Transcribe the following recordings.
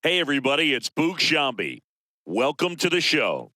Hey, everybody, it's Boog Shambi. Welcome to the show.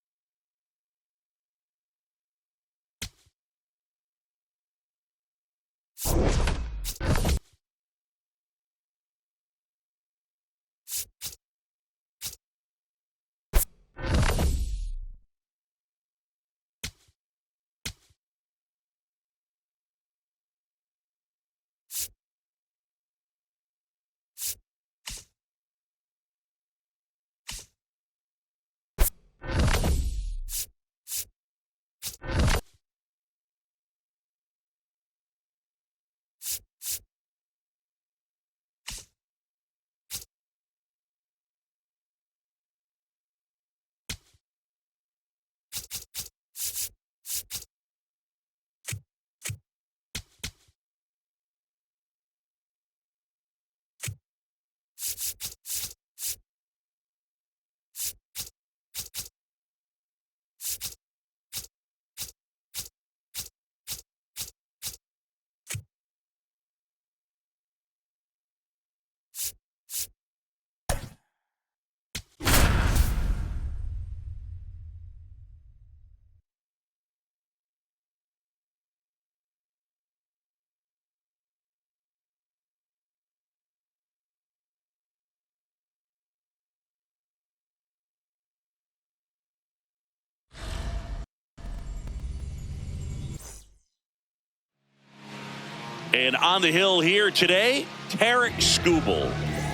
And on the hill here today, Tarek Skubal,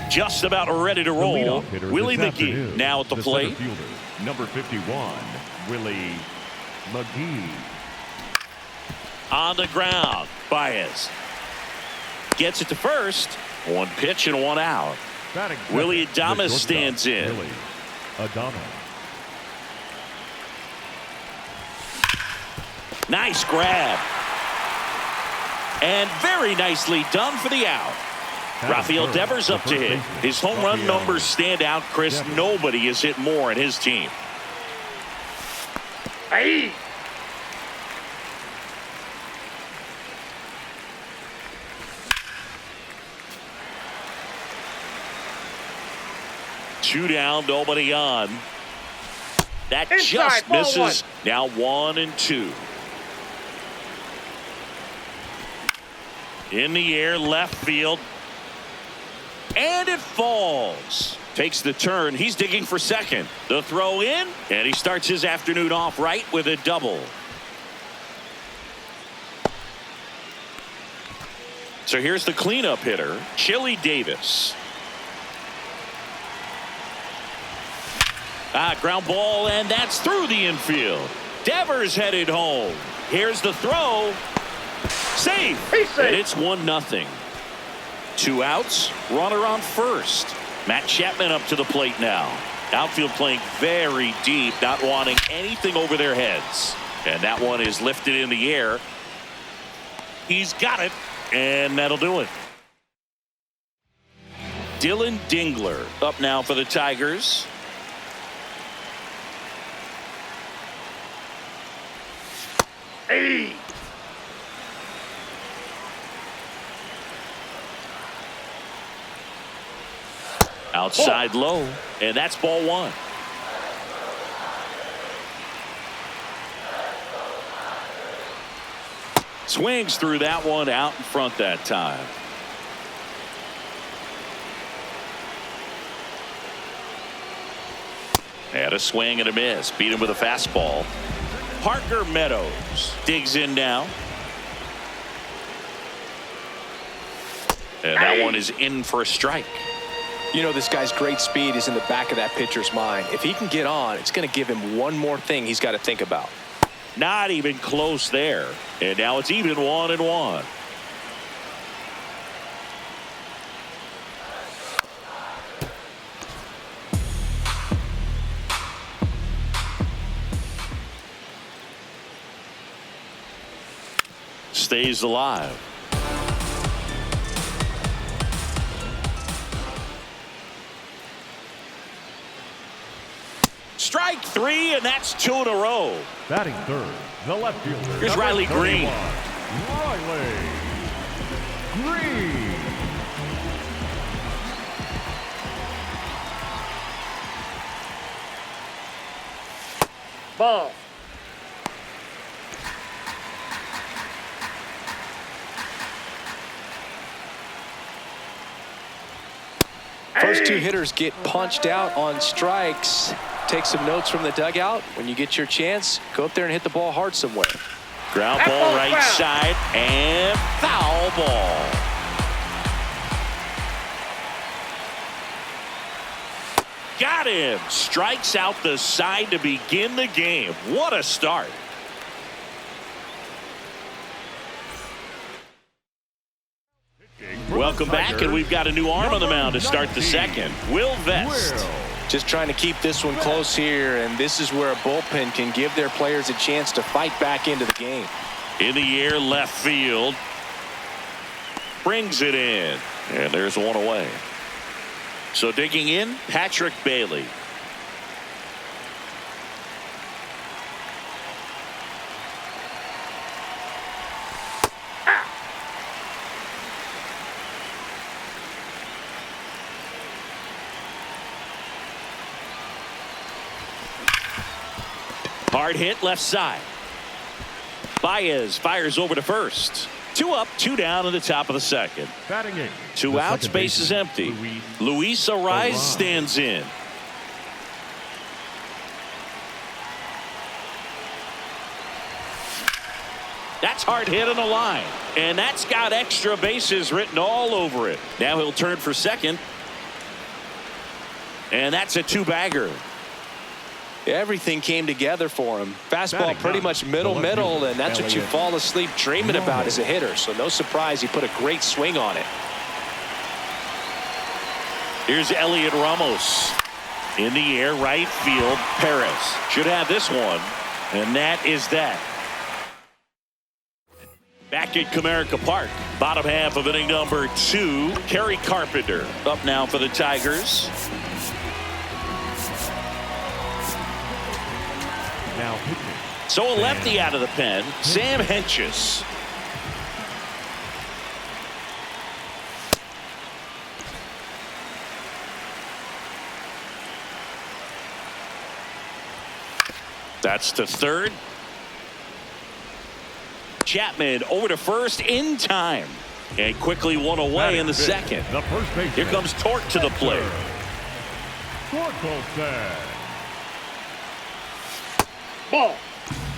just about ready to roll. Willie McGee now at the plate. Fielder, number 51, Willie McGee. On the ground, Baez gets it to first. One pitch and one out. Willie Adames stands in. Willie Adames. Nice grab. And very nicely done for the out. Rafael Devers up to hit. His home run numbers stand out, Chris. Nobody has hit more in his team. Hey. Two down, nobody on. That just misses. Now 1-2. In the air, left field. And it falls. Takes the turn. He's digging for second. The throw in. And he starts his afternoon off right with a double. So here's the cleanup hitter, Chili Davis. Ground ball, and that's through the infield. Devers headed home. Here's the throw. Safe. And it's 1-0. Two outs. Runner on first. Matt Chapman up to the plate now. Outfield playing very deep, not wanting anything over their heads. And that one is lifted in the air. He's got it, and that'll do it. Dylan Dingler up now for the Tigers. Hey. Outside low, and that's ball one. Swings through that one, out in front that time. Had a swing and a miss. Beat him with a fastball. Parker Meadows digs in now. And that one is in for a strike. You know, this guy's great speed is in the back of that pitcher's mind. If he can get on, it's going to give him one more thing he's got to think about. Not even close there. And now it's even 1-1. Stays alive. Strike three, and that's 2 in a row. Batting third, the left fielder. Here's Riley Green. Riley Green. Ball. First two hitters get punched out on strikes. Take some notes from the dugout. When you get your chance, go up there and hit the ball hard somewhere. Ground ball right side and foul ball. Got him. Strikes out the side to begin the game. What a start. Welcome back, and we've got a new arm on the mound to start the second. Will Vest. Just trying to keep this one close here, and this is where a bullpen can give their players a chance to fight back into the game. In the air, left field. Brings it in, and there's one away. So digging in, Patrick Bailey. Hard hit left side. Baez fires over to first. 2 up, 2 down in the top of the second. Batting in. 2 outs, base is empty. Luis Arraez stands in. That's hard hit on the line. And that's got extra bases written all over it. Now he'll turn for second. And that's a 2-bagger. Everything came together for him. Fastball pretty much middle, and that's what you fall asleep dreaming about as a hitter. So no surprise he put a great swing on it. Here's Elliot Ramos. In the air, right field. Perez should have this one. And that is that. Back at Comerica Park. Bottom half of inning number 2. Kerry Carpenter up now for the Tigers. Now pitching. So a lefty out of the pen, Sam Hentges. That's to third. Chapman over to first in time. And quickly one away in the second. The first baseman. Here comes Torque to the plate. Ball.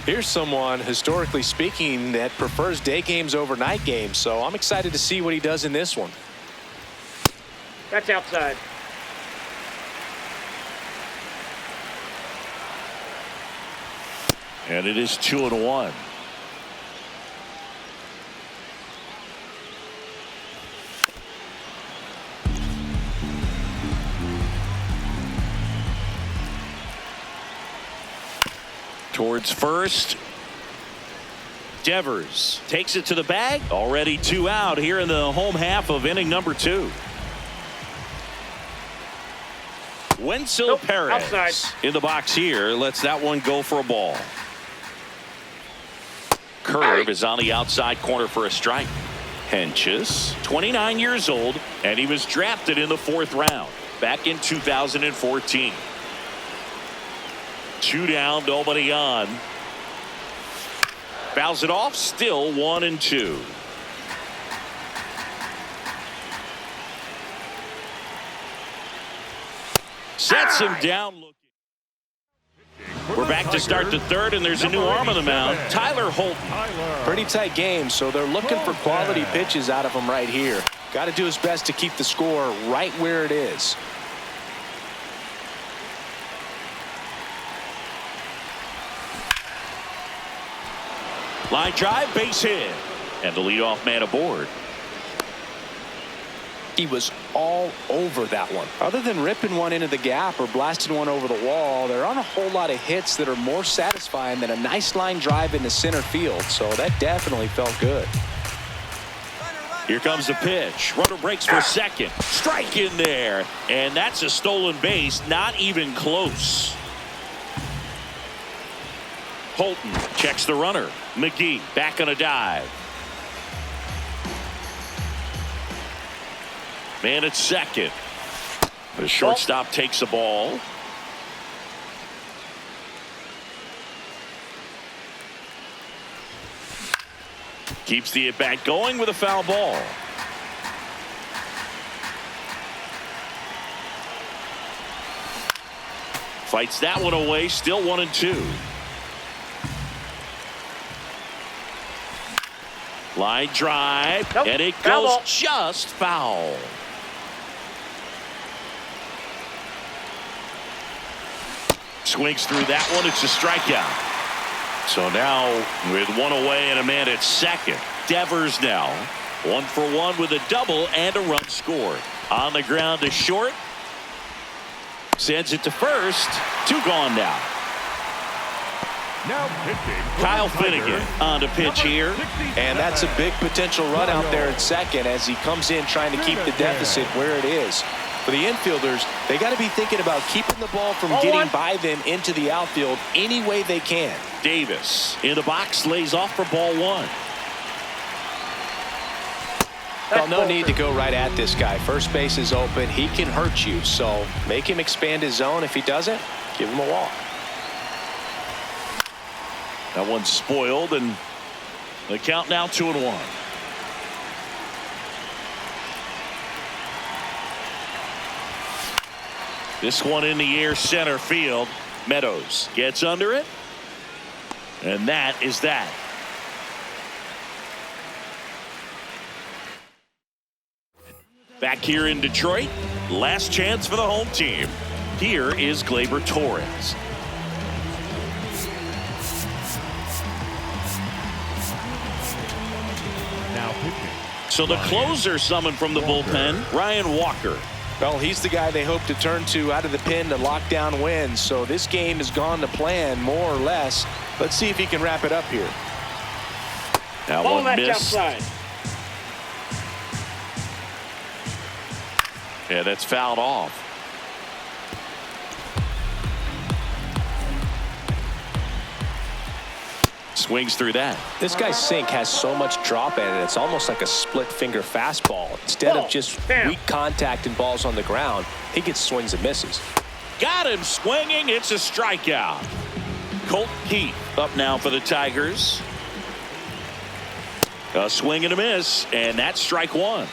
Here's someone, historically speaking, that prefers day games over night games. So I'm excited to see what he does in this one. That's outside. And it is 2-1. Towards first. Devers takes it to the bag. Already 2 out here in the home half of inning number 2. Wenzel Perez outside. in the box here. Lets that one go for a ball. Curve is on the outside corner for a strike. Hentges, 29 years old, and he was drafted in the 4th round back in 2014. 2 down, nobody on. Fouls it off, still 1-2. Sets him down. We're back to start the third, and there's a new arm on the mound, Tyler Holton. Pretty tight game, so they're looking for quality pitches out of him right here. Got to do his best to keep the score right where it is. Line drive, base hit, and the leadoff man aboard. He was all over that one. Other than ripping one into the gap or blasting one over the wall, there aren't a whole lot of hits that are more satisfying than a nice line drive into center field. So that definitely felt good. Here comes the pitch. Runner breaks for second. Strike in there. And that's a stolen base. Not even close. Holton checks the runner. McGee back on a dive. Man at second. The shortstop takes the ball. Keeps the at-bat going with a foul ball. Fights that one away, still 1-2. Line drive, Nope. and it Foul goes ball. just foul. Swings through that one. It's a strikeout. So now with one away and a man at second, Devers now 1 for 1 with a double and a run scored. On the ground to short. Sends it to first. 2 gone now. Now pitching. Kyle Finnegan on to pitch here. And that's a big potential run out there at second as he comes in trying to keep the deficit where it is. For the infielders, they got to be thinking about keeping the ball from getting by them into the outfield any way they can. Davis in the box, lays off for ball 1. Well, no need to go right at this guy. First base is open. He can hurt you. So make him expand his zone. If he doesn't, give him a walk. That one's spoiled, and the count now 2-1. This one in the air, center field. Meadows gets under it, and that is that. Back here in Detroit, last chance for the home team. Here is Gleyber Torres. Now pitching. So the closer summoned from the bullpen, Ryan Walker. Well, he's the guy they hope to turn to out of the pen to lock down wins. So this game has gone to plan more or less. Let's see if he can wrap it up here. That Ball one that's missed. outside. Yeah, that's fouled off. Swings through that. This guy's sink has so much drop in it. It's almost like a split finger fastball. Instead of just weak contact and balls on the ground, he gets swings and misses. Got him swinging. It's a strikeout. Colt Keith up now for the Tigers. A swing and a miss, and that's strike 1.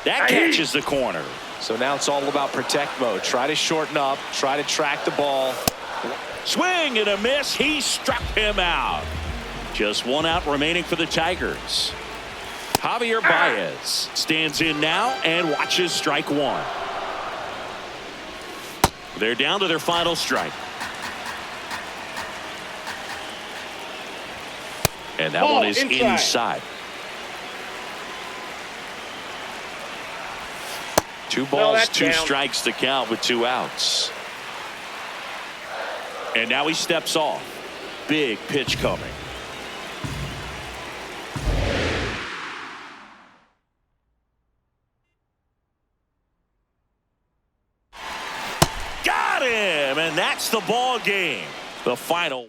That catches the corner. So now it's all about protect mode. Try to shorten up, try to track the ball. Swing and a miss. He struck him out. Just 1 out remaining for the Tigers. Javier Baez stands in now and watches strike 1. They're down to their final strike. And that one is inside. 2 balls, 2 strikes to count with 2 outs. And now he steps off. Big pitch coming. Got him! And that's the ball game. The final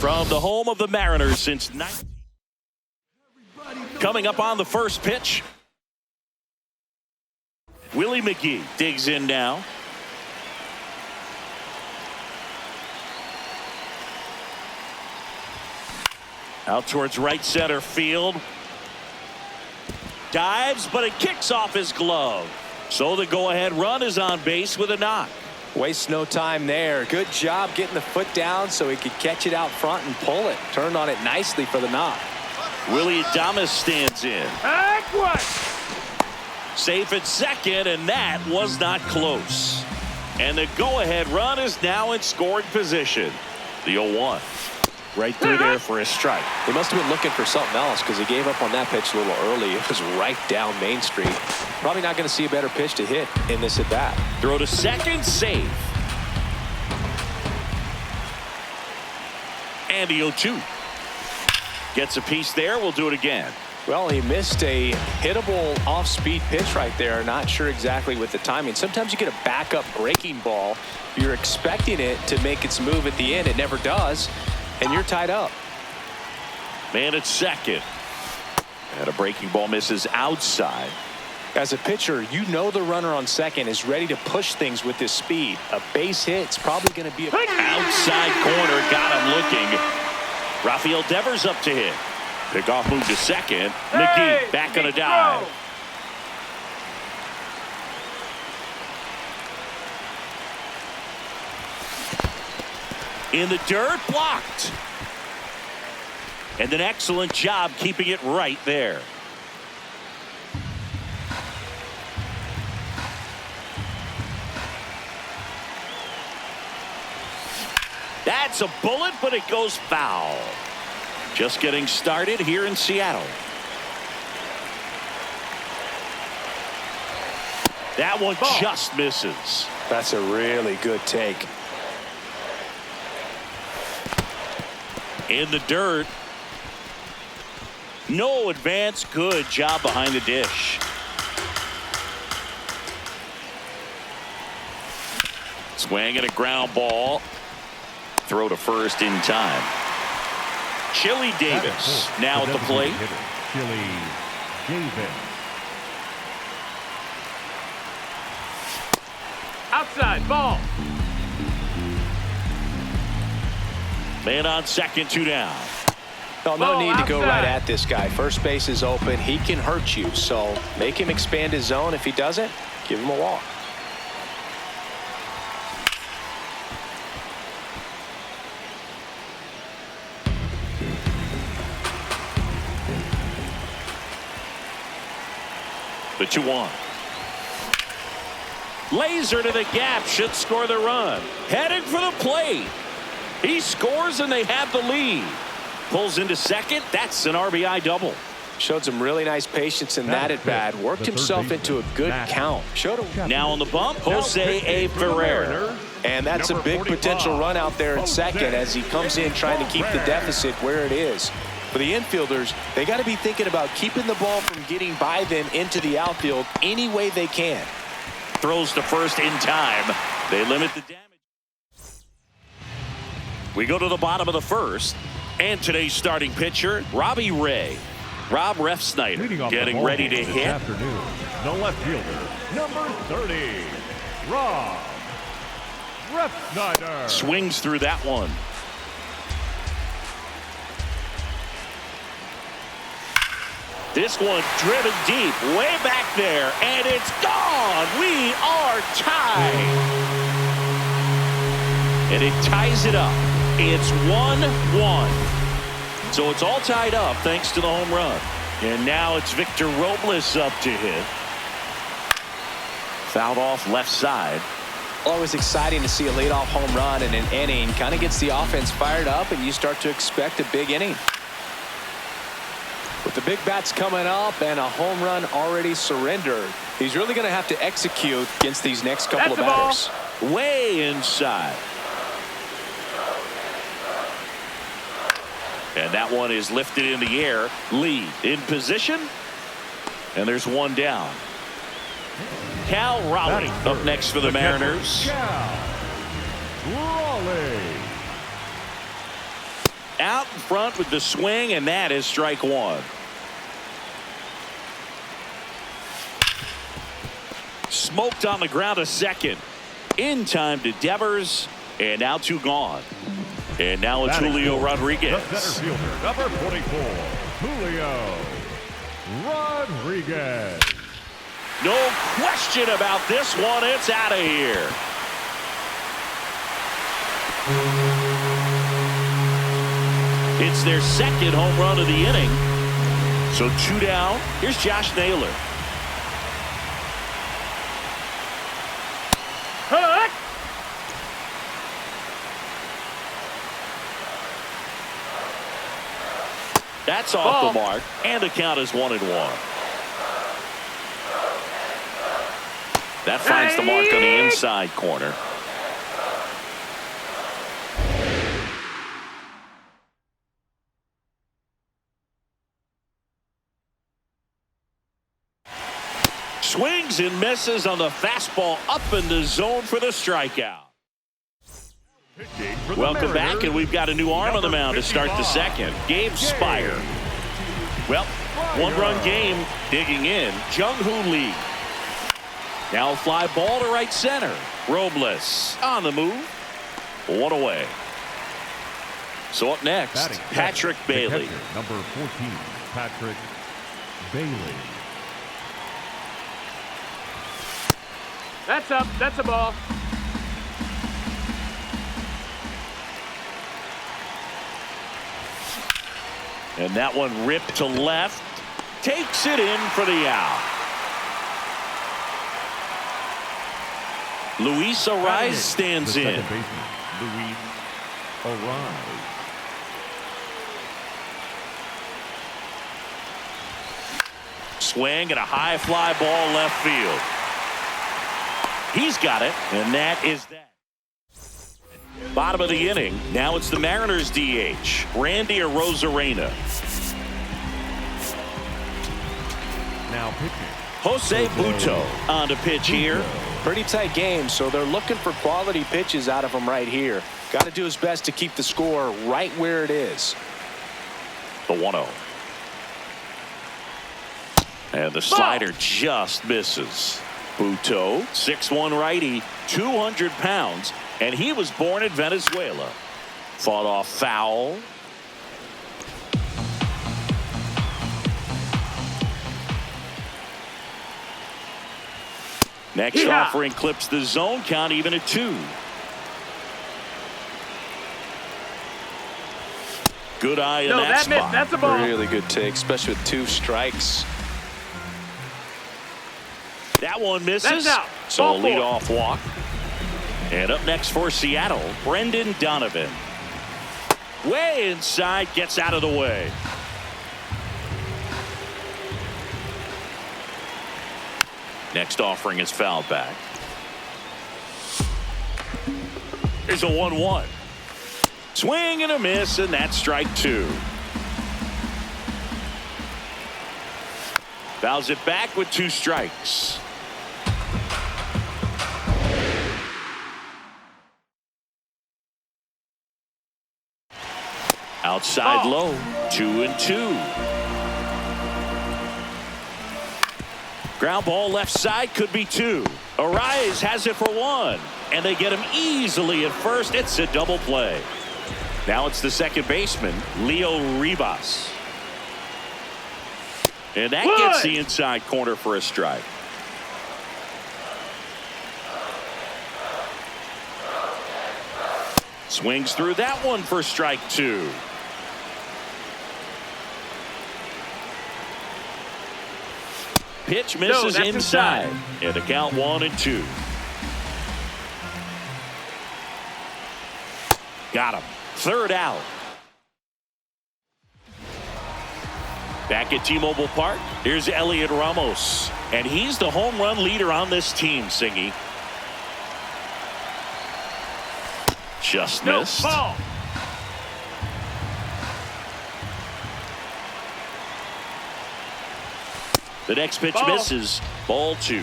From the home of the Mariners since 19. Coming up on the first pitch. Willie McGee digs in now. Out towards right center field. Dives, but it kicks off his glove. So the go-ahead run is on base with a knock. Wastes no time there. Good job getting the foot down so he could catch it out front and pull it. Turned on it nicely for the knock. Willie Adames stands in. Safe at second, and that was not close. And the go-ahead run is now in scoring position. The 0-1. Right through there for a strike. He must have been looking for something else because he gave up on that pitch a little early. It was right down Main Street. Probably not going to see a better pitch to hit in this at bat. Throw to second, safe. And the 0-2. Gets a piece there. We'll do it again. Well, he missed a hittable off-speed pitch right there. Not sure exactly with the timing. Sometimes you get a backup breaking ball. You're expecting it to make its move at the end. It never does. And you're tied up. Man at second. And a breaking ball misses outside. As a pitcher, you know the runner on second is ready to push things with this speed. A base hit's probably going to be outside corner. Got him looking. Rafael Devers up to hit. Pickoff move to second. McGee back on a dive. In the dirt, blocked. And an excellent job keeping it right there. That's a bullet, but it goes foul. Just getting started here in Seattle. That one just misses. That's a really good take. In the dirt. No advance. Good job behind the dish. Swing and a ground ball. Throw to first in time. Chili Davis now at the plate. Chili Davis. Outside, ball. Man on second, 2 down. No need to go right at this guy. First base is open. He can hurt you. So make him expand his zone. If he doesn't, give him a walk. The 2-1. Laser to the gap. Should score the run. Heading for the plate. He scores and they have the lead. Pulls into second. That's an RBI double. Showed some really nice patience in that at bat. Worked himself into a good count. Now on the bump, Jose A. Ferrer. And that's a big potential run out there in second as he comes in trying to keep the deficit where it is. For the infielders, they got to be thinking about keeping the ball from getting by them into the outfield any way they can. Throws to first in time. They limit the damage. We go to the bottom of the first. And today's starting pitcher, Robbie Ray. Rob Refsnyder getting ready to hit. Afternoon, the left fielder, number 30, Rob Refsnyder. Swings through that one. This one driven deep, way back there, and it's gone. We are tied. And it ties it up. It's 1-1. So it's all tied up thanks to the home run. And now it's Victor Robles up to hit. Fouled off left side. Always exciting to see a leadoff home run in an inning. Kind of gets the offense fired up, and you start to expect a big inning. With the big bats coming up and a home run already surrendered, he's really going to have to execute against these next couple of batters. Way inside. And that one is lifted in the air. Lee in position. And there's one down. Cal Raleigh up next for the Mariners. Cal Raleigh. Out in front with the swing, and that is strike one. Smoked on the ground a second. In time to Devers, and now two gone. And now it's Julio Rodriguez. The center fielder, number 44, Julio Rodriguez. No question about this one. It's out of here. It's their second home run of the inning. So two down. Here's Josh Naylor. Hut! That's off the mark, and the count is 1-1. That finds the mark on the inside corner. Swings and misses on the fastball up in the zone for the strikeout. Welcome back, and we've got a new arm on the mound to start the second. Gabe Spire. Well, one-run game digging in. Jung-Hoo Lee. Now a fly ball to right center. Robles on the move. One away. So up next, Patrick Bailey. Number 14, Patrick Bailey. That's up. That's a ball. And that one ripped to left. Takes it in for the out. Luis Ariz stands in. Luis Ariz. Swing and a high fly ball left field. He's got it, and that is that. Bottom of the inning. Now it's the Mariners DH, Randy Arozarena. Now pitching, Jose Butto on to pitch here. Pretty tight game, so they're looking for quality pitches out of him right here. Got to do his best to keep the score right where it is. The 1-0. And the slider just misses. Butto, 6'1" righty, 200 pounds, and he was born in Venezuela. Fought off foul. Next offering clips the zone count even at 2. Good eye in that spot. That's a ball. Really good take, especially with 2 strikes. That one misses. That's out. So a leadoff walk. And up next for Seattle, Brendan Donovan. Way inside, gets out of the way. Next offering is fouled back. Here's a 1-1. Swing and a miss, and that's strike 2. Fouls it back with 2 strikes. Outside low, 2-2. Ground ball left side, could be 2. Ariz has it for 1, and they get him easily at first. It's a double play. Now it's the second baseman, Leo Rivas. And that gets the inside corner for a strike. Swings through that one for strike 2. Pitch misses inside. And the count 1-2. Got him. Third out. Back at T-Mobile Park, here's Elliot Ramos. And he's the home run leader on this team, Singy. Just missed. Ball. The next pitch misses. Ball 2.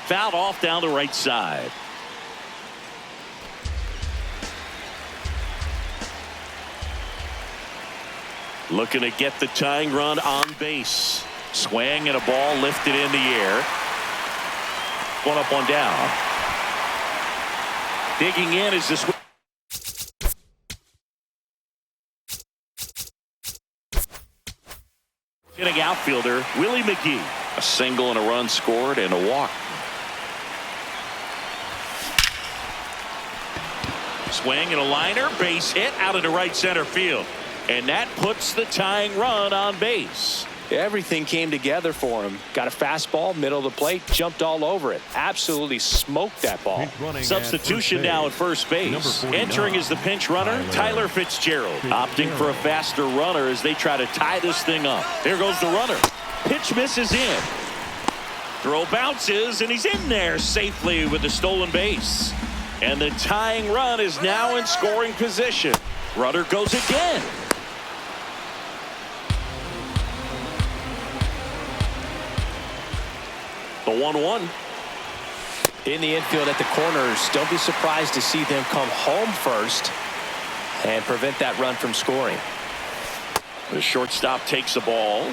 Fouled off down the right side. Looking to get the tying run on base. Swing and a ball lifted in the air. One up, one down. Digging in is this. Hitting outfielder Willie McGee. A single and a run scored and a walk. Swing and a liner, base hit out into right center field. And that puts the tying run on base. Everything came together for him. Got a fastball, middle of the plate, jumped all over it. Absolutely smoked that ball. Substitution now at first base. Entering as the pinch runner, Tyler Fitzgerald. Opting for a faster runner as they try to tie this thing up. There goes the runner. Pitch misses in. Throw bounces, and he's in there safely with the stolen base. And the tying run is now in scoring position. Runner goes again. The 1-1. In the infield at the corners, don't be surprised to see them come home first and prevent that run from scoring. The shortstop takes the ball.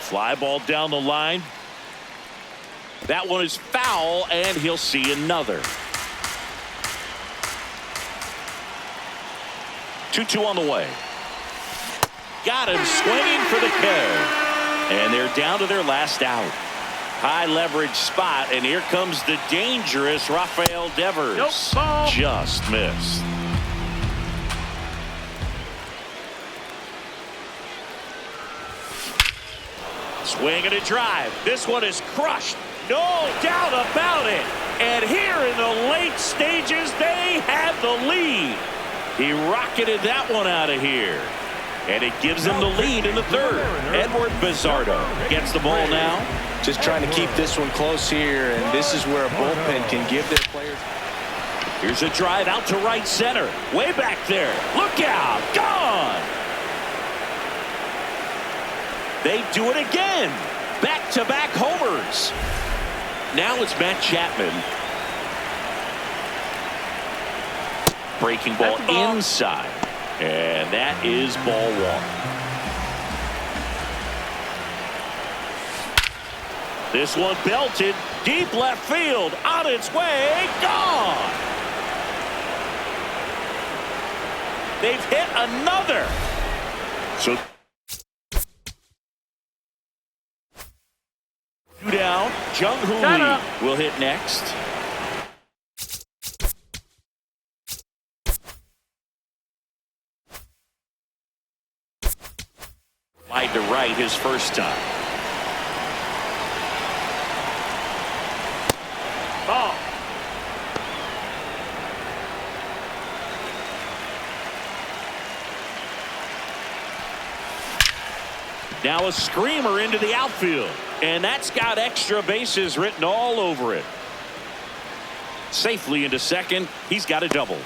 Fly ball down the line. That one is foul, and he'll see another. 2-2 on the way. Got him swinging for the kill. And they're down to their last out. High leverage spot, and here comes the dangerous Rafael Devers. Nope, ball. Just missed. Swing and a drive. This one is crushed. No doubt about it. And here in the late stages, they have the lead. He rocketed that one out of here. And it gives them the lead in the third. Edward Bizzardo gets the ball now. Just trying to keep this one close here, and this is where a bullpen can give their players. Here's a drive out to right center. Way back there. Look out. Gone. They do it again. Back-to-back homers. Now it's Matt Chapman. Breaking ball inside. And that is ball one. This one belted deep left field. On its way. Gone. They've hit another. So two down. Jung Hoo Lee will hit next. Wide to right his first time. Ball. Now a screamer into the outfield. And that's got extra bases written all over it. Safely into second. He's got a double.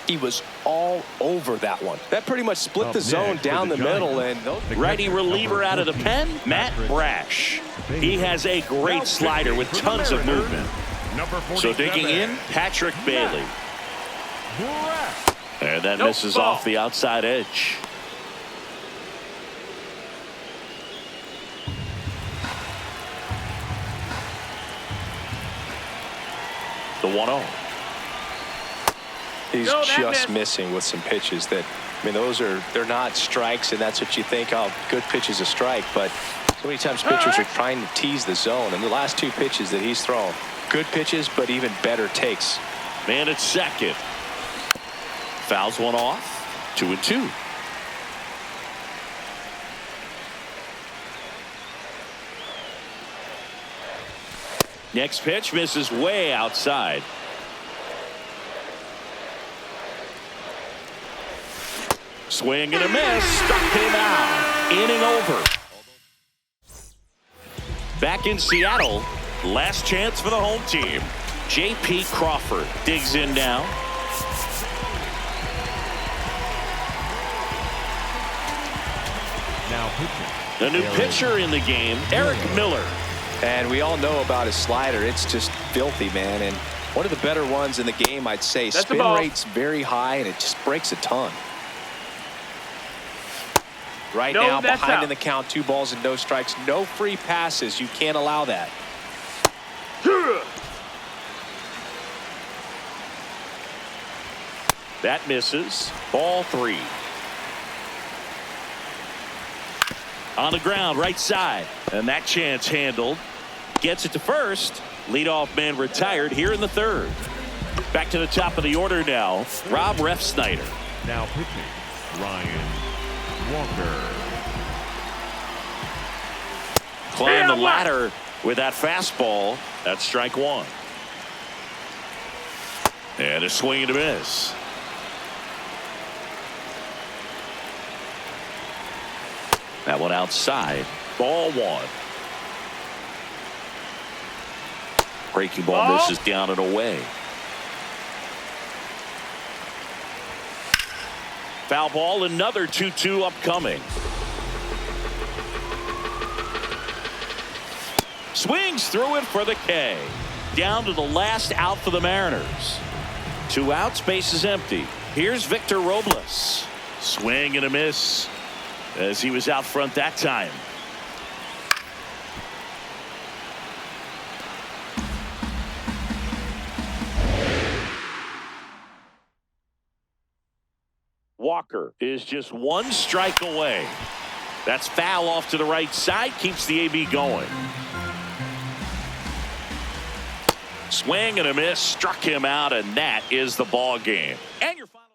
He was all over that one. That pretty much split the zone down the middle. And righty reliever out of the pen, Matt Brash. He has a great slider with tons of movement. So digging in, Patrick Bailey. And that misses off the outside edge. The 1-0. He's just missing with some pitches that, I mean, they're not strikes, and that's what you think, oh, good pitch is a strike. But so many times pitchers are trying to tease the zone, and the last two pitches that he's thrown, good pitches, but even better takes. Man at second. Fouls one off. 2-2. Next pitch misses way outside. Swing and a miss. Struck him out. Inning over. Back in Seattle. Last chance for the home team. J.P. Crawford digs in now. Now pitching. The new pitcher in the game, Eric Miller. And we all know about his slider. It's just filthy, man. And One of the better ones in the game, I'd say. That's Spin rate's very high, and it just breaks a ton. Right now, behind in the count, 2 balls and no strikes. No free passes. You can't allow that. That misses. Ball 3. On the ground, right side. And that chance handled. Gets it to first. Leadoff man retired here in the 3rd. Back to the top of the order now. Rob Refsnyder. Now pitching, Ryan Walker. Climb the ladder with that fastball. That's strike 1. And a swing and a miss. That one outside. Ball 1. Breaking ball misses down and away. Foul ball, another 2-2 upcoming. Swings through it for the K. Down to the last out for the Mariners. 2 outs, base is empty. Here's Victor Robles. Swing and a miss as he was out front that time. Walker is just 1 strike away. That's foul off to the right side, keeps the AB going. Swing and a miss, struck him out, and that is the ball game. And your final.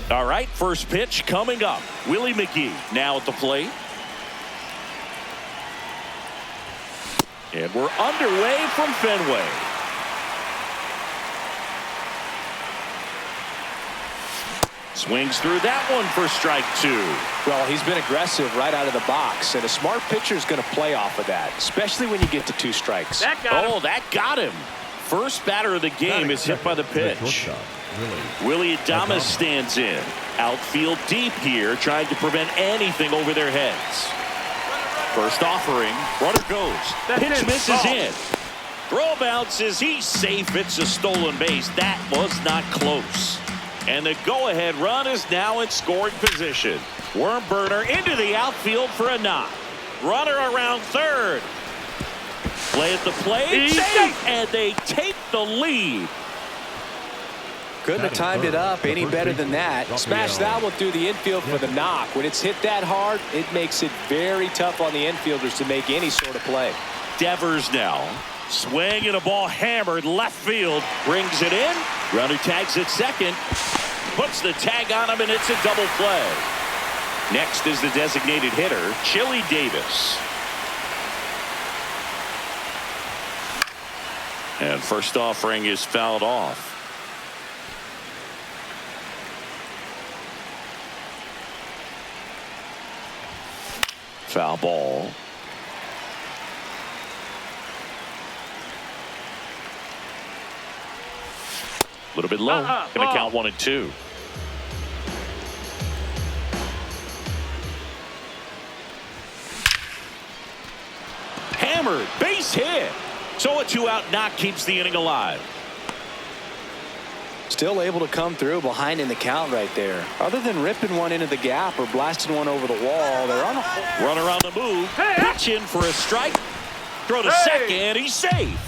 All right, first pitch coming up. Willie McGee now at the plate. And we're underway from Fenway. Swings through that one for strike 2. Well, he's been aggressive right out of the box, and a smart pitcher is going to play off of that, especially when you get to 2 strikes. That got him. First batter of the game is hit by the pitch. Willie Adames stands in. Outfield deep here, trying to prevent anything over their heads. First offering, runner goes. Pitch misses in. Throw bounces, he's safe. It's a stolen base. That was not close. And the go-ahead run is now in scoring position. Worm burner into the outfield for a knock. Runner around third. Play at the plate, safe, and they take the lead. Couldn't have timed it up any better than that. Smash that one through the infield for the knock. When it's hit that hard, it makes it very tough on the infielders to make any sort of play. Devers now. Swing and a ball hammered left field. Brings it in. Runner tags at second. Puts the tag on him, and it's a double play. Next is the designated hitter, Chili Davis. And first offering is fouled off. Foul ball. A little bit low. Going to count 1 and 2. Hammered, base hit. So a 2-out knock keeps the inning alive. Still able to come through behind in the count right there. Other than ripping one into the gap or blasting one over the wall, they're on a runner on the move. Pitch in for a strike. Throw to second. He's safe.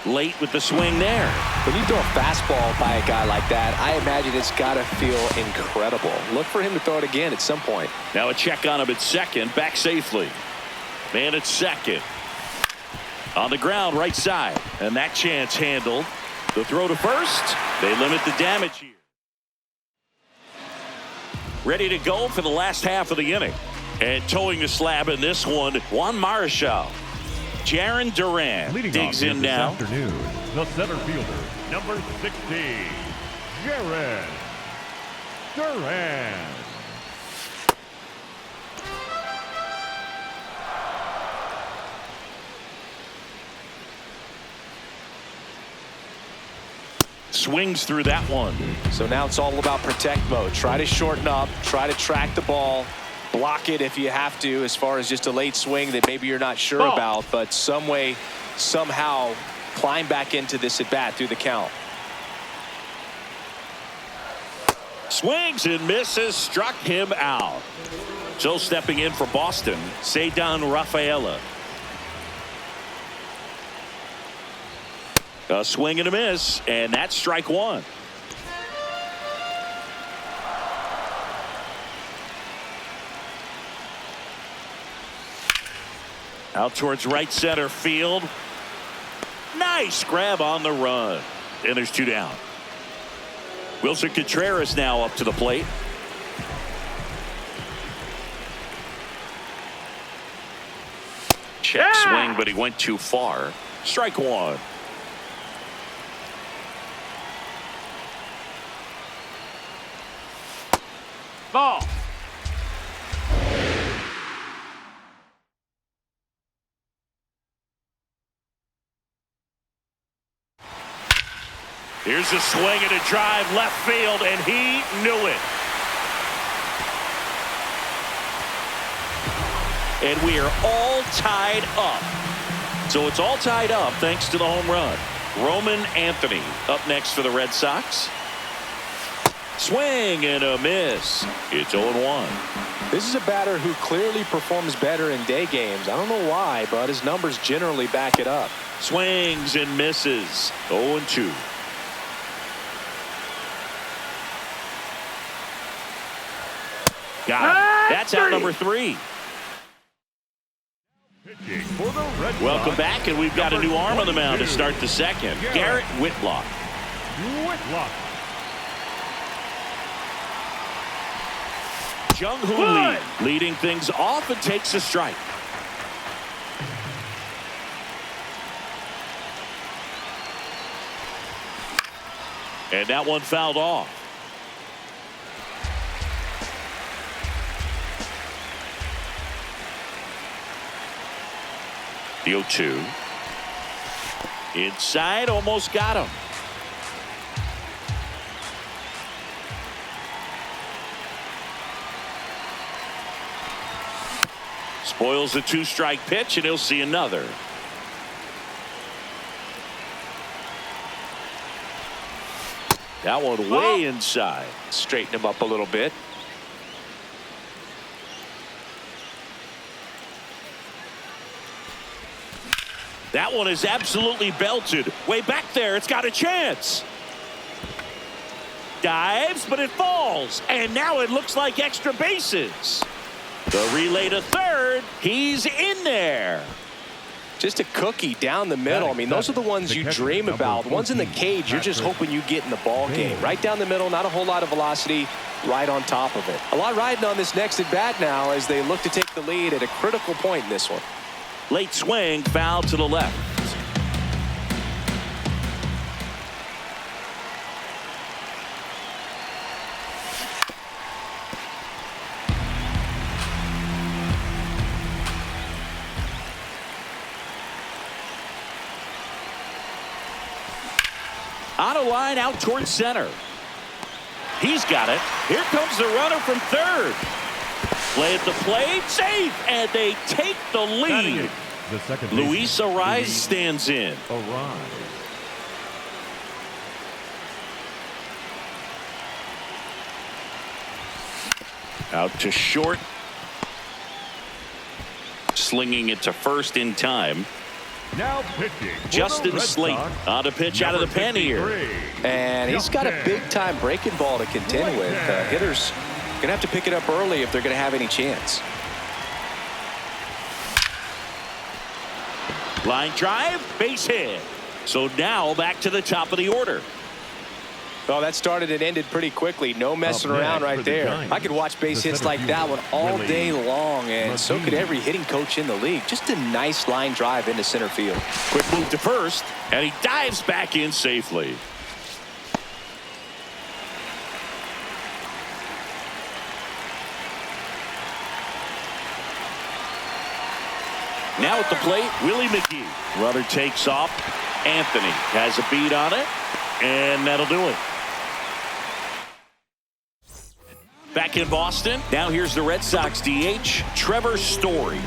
Late with the swing there. When you throw a fastball by a guy like that, I imagine it's got to feel incredible. Look for him to throw it again at some point. Now a check on him at second. Back safely. Man at second. On the ground, right side. And that chance handled. The throw to first. They limit the damage here. Ready to go for the last half of the inning. And towing the slab in this one, Juan Marichal. Jaron Duran Leading digs off in this now. Afternoon, the center fielder, number 60, Jaron Duran. Swings through that one. So now it's all about protect mode. Try to shorten up, try to track the ball, block it if you have to, as far as just a late swing that maybe you're not sure about, but some way, somehow climb back into this at bat through the count. Swings and misses, struck him out. So stepping in for Boston, Ceddanne Rafaela. A swing and a miss, and that's strike one. Out towards right center field. Nice grab on the run. And there's two down. Wilson Contreras now up to the plate. Check swing, but he went too far. Strike one. Ball. Here's a swing and a drive left field, and he knew it. And we are all tied up. So it's all tied up thanks to the home run. Roman Anthony up next for the Red Sox. Swing and a miss. It's 0-1. This is a batter who clearly performs better in day games. I don't know why, but his numbers generally back it up. Swings and misses. 0-2. Got him. That's out number 3. Pitching for the Red Welcome Sox, back, and we've got a new arm on the mound to 22, start the second. Garrett Whitlock. Whitlock. Jung-Hoo Lee leading things off and takes a strike. And that one fouled off. The 0-2. Inside, almost got him. Spoils the 2-strike pitch, and he'll see another. That one way inside. Straighten him up a little bit. That one is absolutely belted. Way back there, it's got a chance. Dives, but it falls. And now it looks like extra bases. The relay to third. He's in there. Just a cookie down the middle. I mean, those are the ones you dream about. Ones in the cage, you're just hoping you get in the ball game. Right down the middle, not a whole lot of velocity, right on top of it. A lot riding on this next at bat now as they look to take the lead at a critical point in this one. Late swing, foul to the left. On a line out towards center. He's got it. Here comes the runner from third. Play at the plate, safe, and they take the lead. The second Luis Arraez stands in. Arraez. Out to short. Slinging it to first in time. Now pitching. Justin Slayton on to pitch out of the pen here. And he's got a big-time breaking ball to contend with. Hitters going to have to pick it up early if they're going to have any chance. Line drive, base hit. So now back to the top of the order. Well, that started and ended pretty quickly. No messing around right there. I could watch base hits like that one all day long, and so could every hitting coach in the league. Just a nice line drive into center field. Quick move to first, and he dives back in safely. Now at the plate, Willie McGee. Runner takes off. Anthony has a beat on it, and that'll do it. Back in Boston, now here's the Red Sox DH, Trevor Story.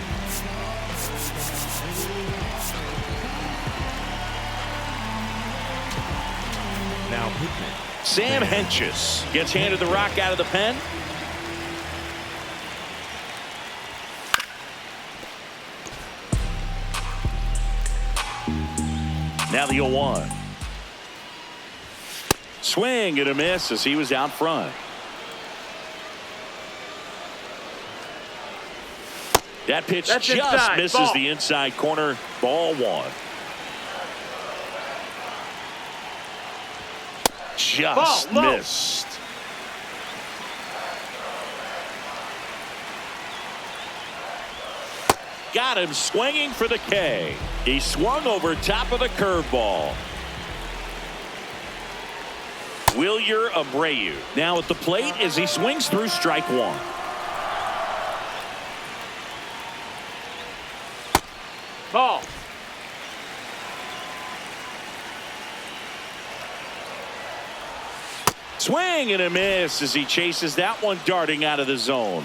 Now pitching. Sam Hentges gets handed the rock out of the pen. Now the 0-1. Swing and a miss as he was out front. That pitch just inside. misses Ball. the inside corner. Ball one. Just Ball, low. missed. Got him swinging for the K. He swung over top of the curveball. Wilyer Abreu now at the plate as he swings through strike one. Ball. Swing and a miss as he chases that one darting out of the zone.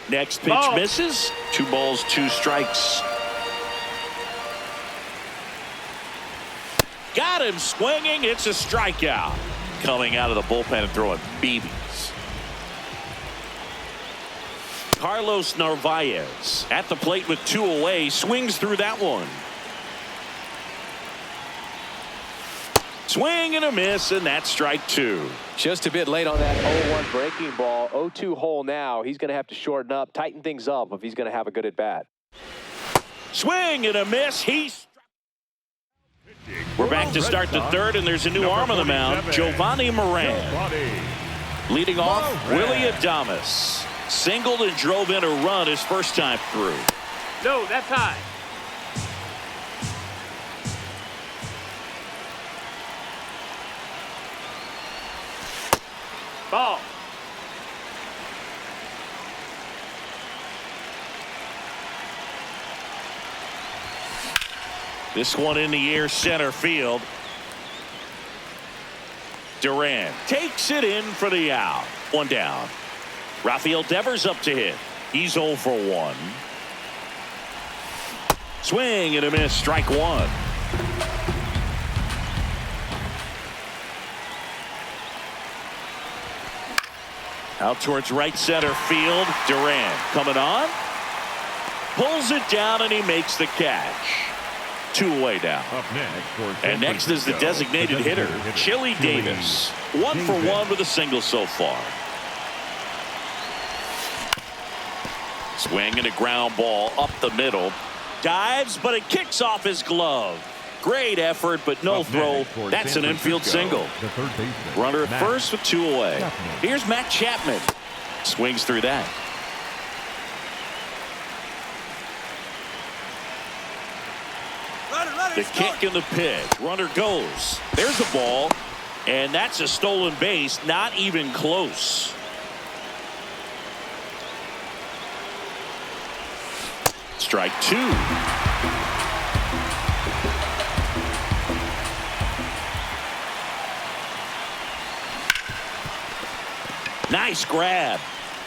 Next pitch Ball. misses. 2 balls, 2 strikes. Got him swinging. It's a strikeout. Coming out of the bullpen and throwing BBs. Carlos Narvaez at the plate with 2 away. Swings through that one. Swing and a miss, and that's strike 2. Just a bit late on that 0-1 breaking ball. 0-2 hole now. He's going to have to shorten up, tighten things up if he's going to have a good at-bat. Swing and a miss. We're back to start the third, and there's a new arm on the mound, Giovanni Moran. Leading off, Willie Adames. Singled and drove in a run his first time through. No, that's high. Ball. This one in the air, center field. Duran takes it in for the out. 1 down. Rafael Devers up to hit. He's 0 for 1. Swing and a miss, strike 1. Out towards right center field. Duran coming on. Pulls it down and he makes the catch. 2 away now. Up next, and next is the designated hitter, Chili Davis. 1 for 1 with a single so far. Swing and a ground ball up the middle. Dives, but it kicks off his glove. Great effort, but no throw. That's an infield single. Runner at first with 2 away. Here's Matt Chapman. Swings through that. The kick and the pitch. Runner goes. There's a ball. And that's a stolen base. Not even close. Strike 2. Nice grab.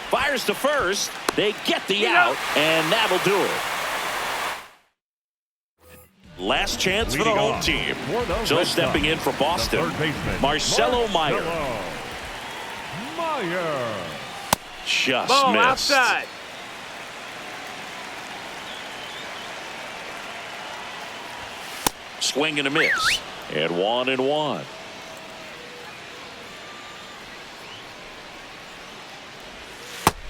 Fires to first. They get the out, and that'll do it. Last chance for the home team. So stepping in for Boston, Marcelo Meyer. Just Ball missed. outside. swing and a miss. And 1-1.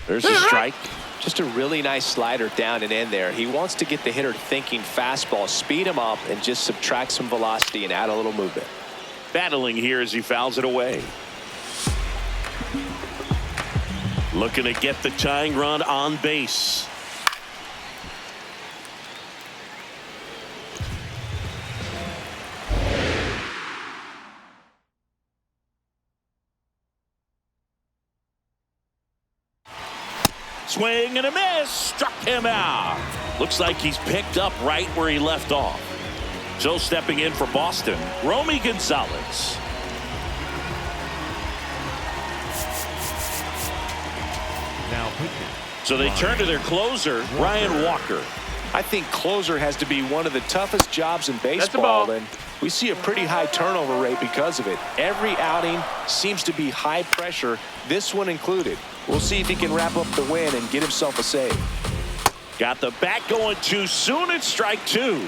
There's a strike. Just a really nice slider down and in there. He wants to get the hitter thinking fastball, speed him up, and just subtract some velocity and add a little movement. Battling here as he fouls it away. Looking to get the tying run on base. Swing and a miss. Struck him out. Looks like he's picked up right where he left off. So stepping in for Boston, Romy Gonzalez. Now pitching. So they turn to their closer, Ryan Walker. I think closer has to be one of the toughest jobs in baseball, and we see a pretty high turnover rate because of it. Every outing seems to be high pressure, this one included. We'll see if he can wrap up the win and get himself a save. Got the bat going too soon. It's strike two.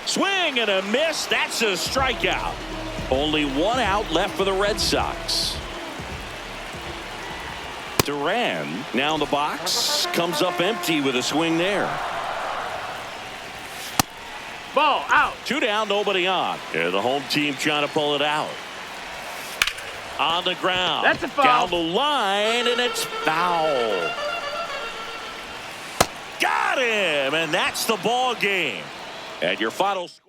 Swing and a miss. That's a strikeout. Only one out left for the Red Sox. Duran now in the box. Comes up empty with a swing there. Ball out. 2 down, nobody on. Yeah, the home team trying to pull it out. On the ground. That's a foul. Down the line, and it's foul. Got him, and that's the ball game. And your final score.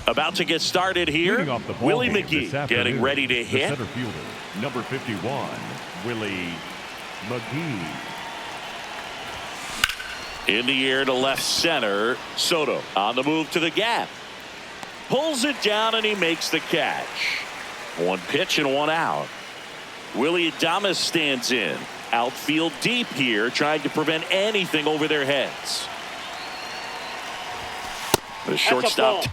About to get started here. Leading off the ball Willie game McGee this getting afternoon, ready to the hit. center fielder, number 51, Willie McGee. In the air to left center. Soto on the move to the gap. Pulls it down and he makes the catch. One pitch and one out. Willie Adames stands in. Outfield deep here, trying to prevent anything over their heads. The shortstop.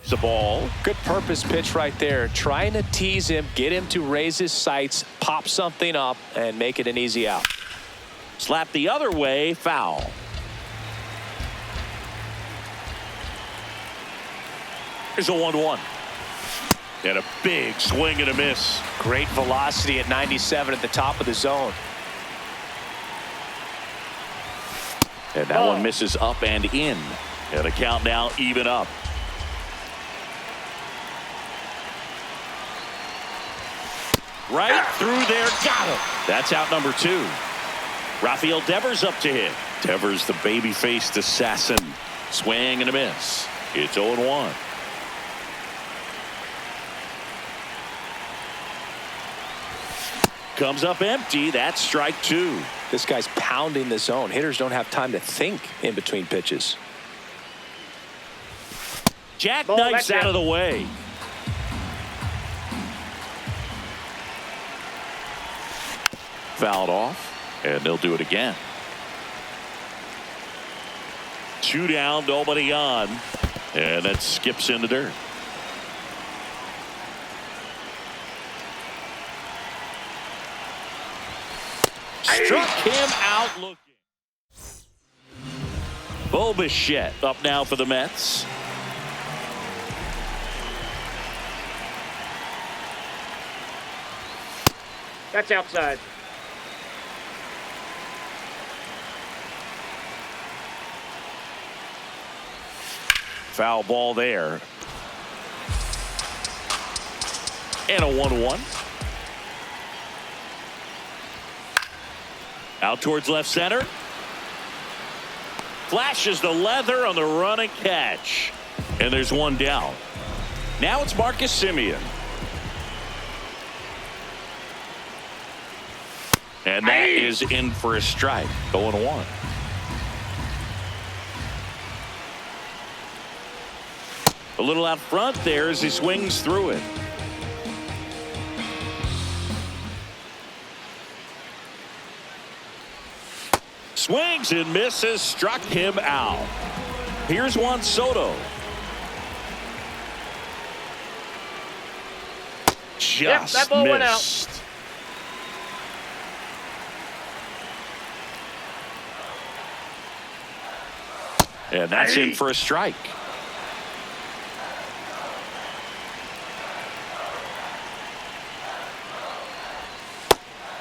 The ball. Good purpose pitch right there. Trying to tease him, get him to raise his sights, pop something up, and make it an easy out. Slap the other way, foul. Here's a 1-1. And a big swing and a miss. Great velocity at 97 at the top of the zone. And that one misses up and in. And the count now even up. Right through there, got him. That's out number 2. Rafael Devers up to hit. Devers, the baby-faced assassin. Swing and a miss. It's 0-1. Comes up empty. That's strike 2. This guy's pounding the zone. Hitters don't have time to think in between pitches. Jackknifes out of the way. Fouled off, and they'll do it again. 2 down, nobody on, and that skips in the dirt. Struck him out looking. Bo Bichette up now for the Mets. That's outside. Foul ball there. And a 1-1. Out towards left center. Flashes the leather on the run and catch. And there's one down. Now it's Marcus Semien. And that is in for a strike. 0-1. A little out front there as he swings through it. Swings and misses, struck him out. Here's Juan Soto. Just that ball went out. missed. And that's in for a strike.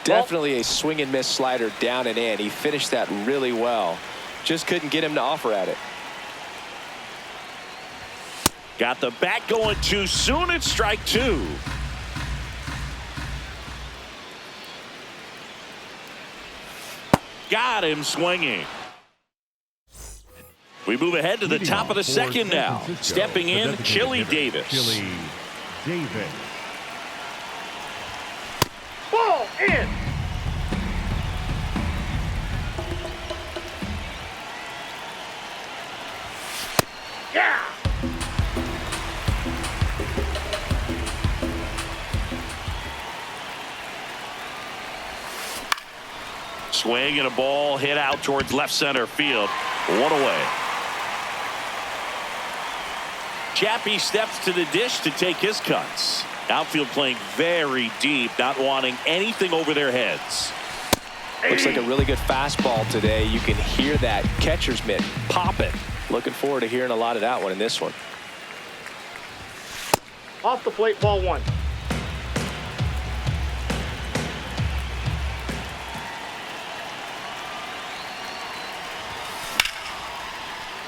Definitely a swing and miss slider down and in. He finished that really well. Just couldn't get him to offer at it. Got the bat going too soon. It's strike two. Got him swinging. We move ahead to the top of the second now. Stepping in, Chili Davis. Chili Davis. Ball in. Yeah. Swing and a ball hit out towards left center field. One away. Chappie steps to the dish to take his cuts. Outfield playing very deep, not wanting anything over their heads. Looks like a really good fastball today. You can hear that catcher's mitt popping. Looking forward to hearing a lot of that one in this one. Off the plate, ball one.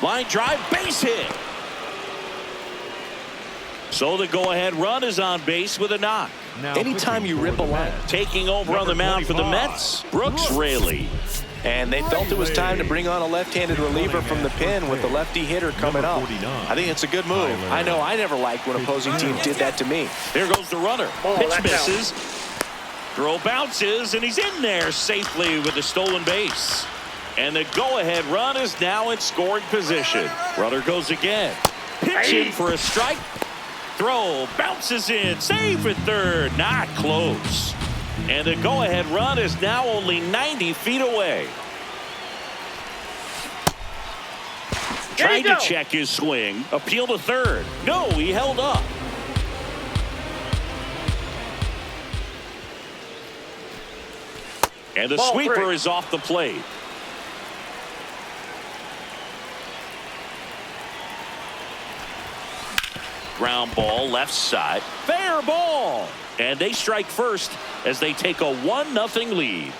Line drive, base hit. So the go-ahead run is on base with a knock. Anytime you rip a line. Taking over on the mound for the Mets, Brooks Raley. And they felt it was time to bring on a left-handed reliever from the pen with the lefty hitter coming up. I think it's a good move. I know I never liked when opposing team did that to me. There goes the runner. Oh, Pitch that's misses. Throw bounces, and he's in there safely with the stolen base. And the go-ahead run is now in scoring position. Runner goes again. Pitch in for a strike. Throw bounces in. Safe at third. Not close. And the go-ahead run is now only 90 feet away. Tried to check his swing. Appeal to third. No, he held up. And the sweeper is off the plate. Ground ball left side. Fair ball. And they strike first as they take a 1-0 lead.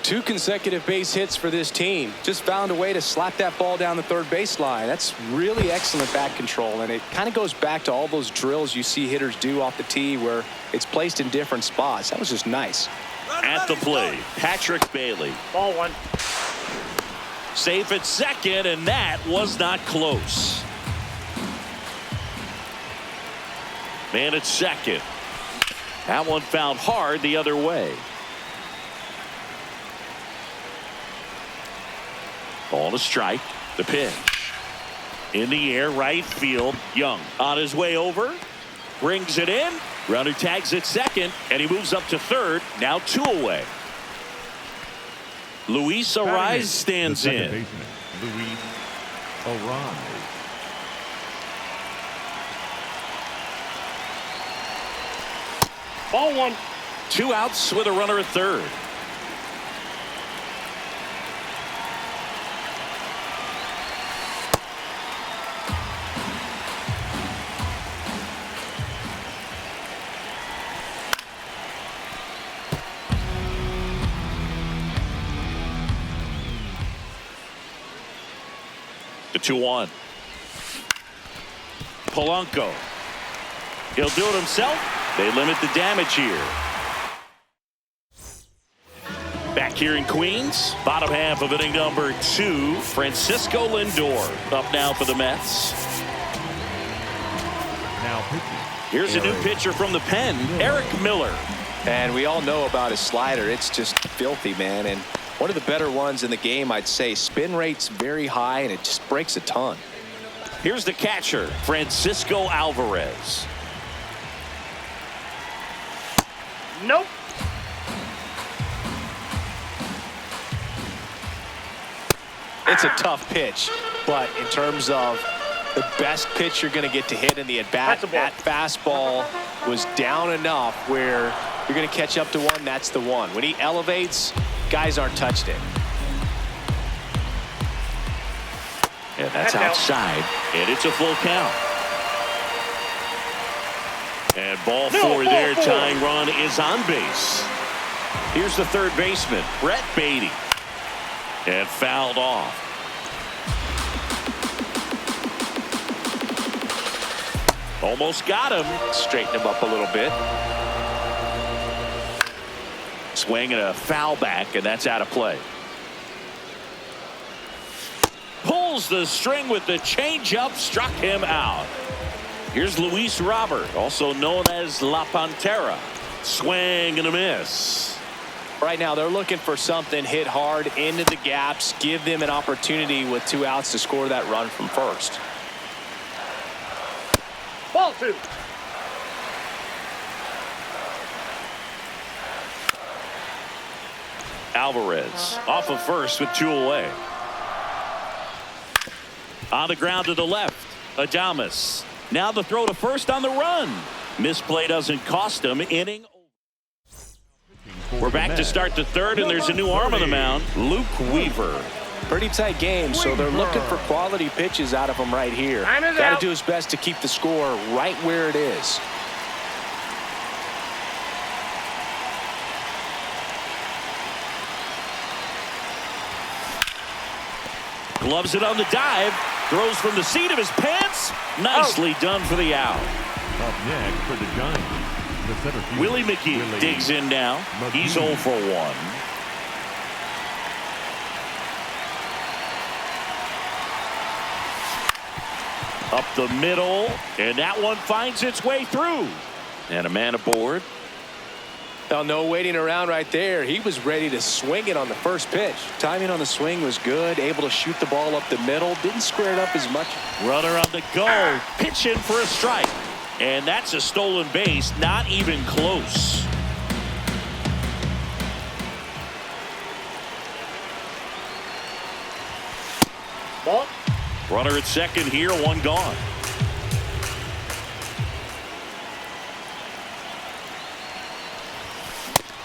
2 consecutive base hits for this team. Just found a way to slap that ball down the third baseline. That's really excellent bat control, and it kind of goes back to all those drills you see hitters do off the tee where it's placed in different spots. That was just nice. At the plate, Patrick Bailey. Ball one. Safe at second, and that was not close. Man at second. That one found hard the other way. Ball to strike. The pitch. In the air, right field. Young on his way over. Brings it in. Runner tags at second, and he moves up to third. Now 2 away. Luis Ariz stands in. Luis Ariz. Ball one. 2 outs with a runner at third. The 2-1. Polanco. He'll do it himself. They limit the damage here. Back here in Queens, bottom half of inning number 2, Francisco Lindor up now for the Mets. Now pitching. Here's a new pitcher from the pen, Eric Miller. And we all know about his slider. It's just filthy, man. And one of the better ones in the game, I'd say. Spin rate's very high, and it just breaks a ton. Here's the catcher, Francisco Alvarez. Nope. It's a tough pitch, but in terms of the best pitch you're going to get to hit in the at-bat, that fastball was down enough where you're going to catch up to one. That's the one. When he elevates, guys aren't touched it. And that's outside, and it's a full count. And ball four there, tying run is on base. Here's the third baseman, Brett Beatty. And fouled off. Almost got him. Straighten him up a little bit. Swing and a foul back, and that's out of play. Pulls the string with the changeup, struck him out. Here's Luis Robert, also known as La Pantera. Swing and a miss. Right now, they're looking for something hit hard into the gaps, give them an opportunity with 2 outs to score that run from first. Ball 2. Alvarez off of first with 2 away. On the ground to the left, Adames. Now the throw to first on the run. Misplay doesn't cost him. Inning. We're back to start the third, and there's a new arm on the mound, Luke Weaver. Pretty tight game, so they're looking for quality pitches out of him right here. Got to do his best to keep the score right where it is. Gloves it on the dive. Throws from the seat of his pants. Nicely done for the out. Up next for the Giants, the center fielder, Willie McGee digs in now. He's 0 for 1. Up the middle, and that one finds its way through. And a man aboard. Now, no waiting around right there. He was ready to swing it on the first pitch. Timing on the swing was good. Able to shoot the ball up the middle. Didn't square it up as much. Runner on the go. Pitch in for a strike. And that's a stolen base. Not even close. Ball. Runner at second here. 1 gone.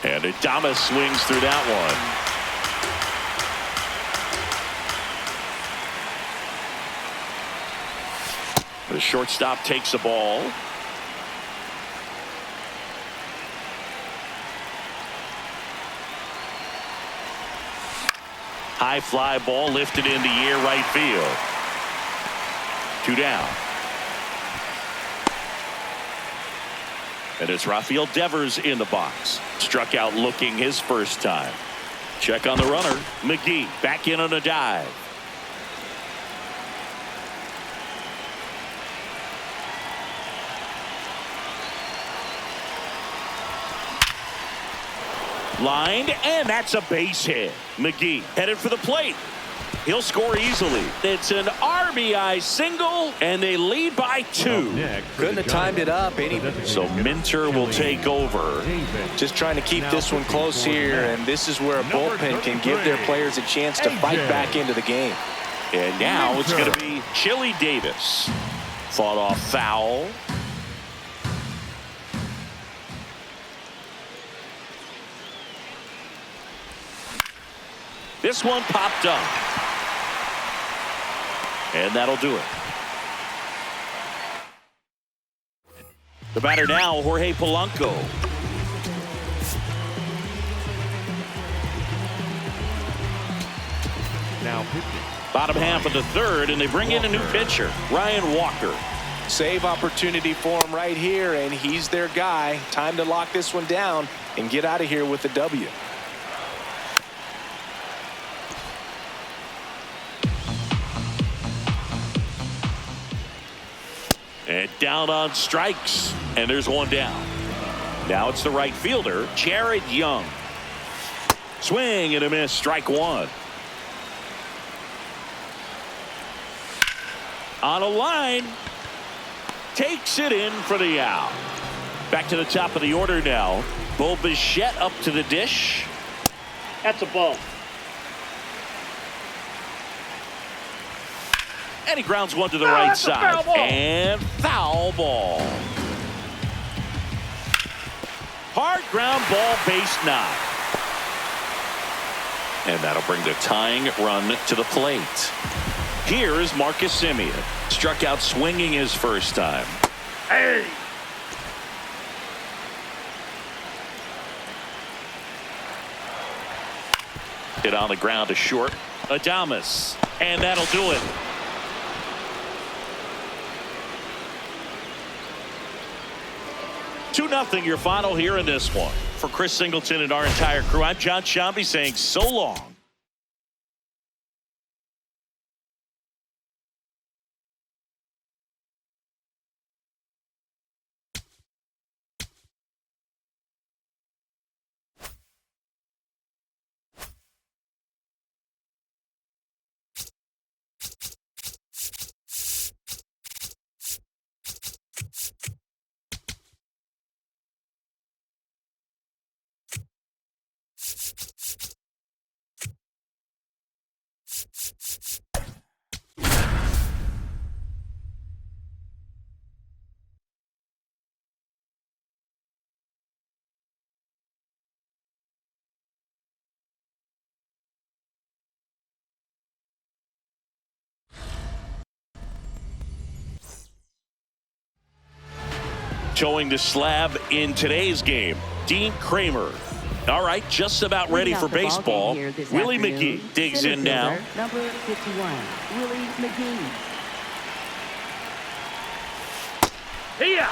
And Adames swings through that one. The shortstop takes the ball. High fly ball lifted in the air, right field. 2 down. And it's Rafael Devers in the box. Struck out looking his first time. Check on the runner. McGee back in on a dive. Lined, and that's a base hit. McGee headed for the plate. He'll score easily. It's an RBI single, and they lead by 2. Couldn't have timed it up. So Minter will take over. Just trying to keep this one close here, and this is where a bullpen can give their players a chance to fight back into the game. And now it's going to be Chili Davis. Fought off foul. This one popped up. And that'll do it. The batter now, Jorge Polanco. Now pitching Bottom half of the third, and they bring in a new pitcher, Ryan Walker. Save opportunity for him right here, and he's their guy. Time to lock this one down and get out of here with the W. And down on strikes, and there's one down. Now it's the right fielder, Jared Young. Swing and a miss, strike one. On a line, takes it in for the out. Back to the top of the order now. Bo Bichette up to the dish. That's a ball. And he grounds one to the right that's side. A foul ball. And foul ball. Hard ground ball, base knock. And that'll bring the tying run to the plate. Here is Marcus Semien. Struck out swinging his first time. Hey. Hit on the ground to short. Adames. And that'll do it. Two 2-0 your final here in this one. For Chris Singleton and our entire crew, I'm John Shambi saying so long. Showing the slab in today's game, Dean Kramer. All right, just about ready for baseball. Willie McGee digs in now. Number 51, Willie McGee. Here.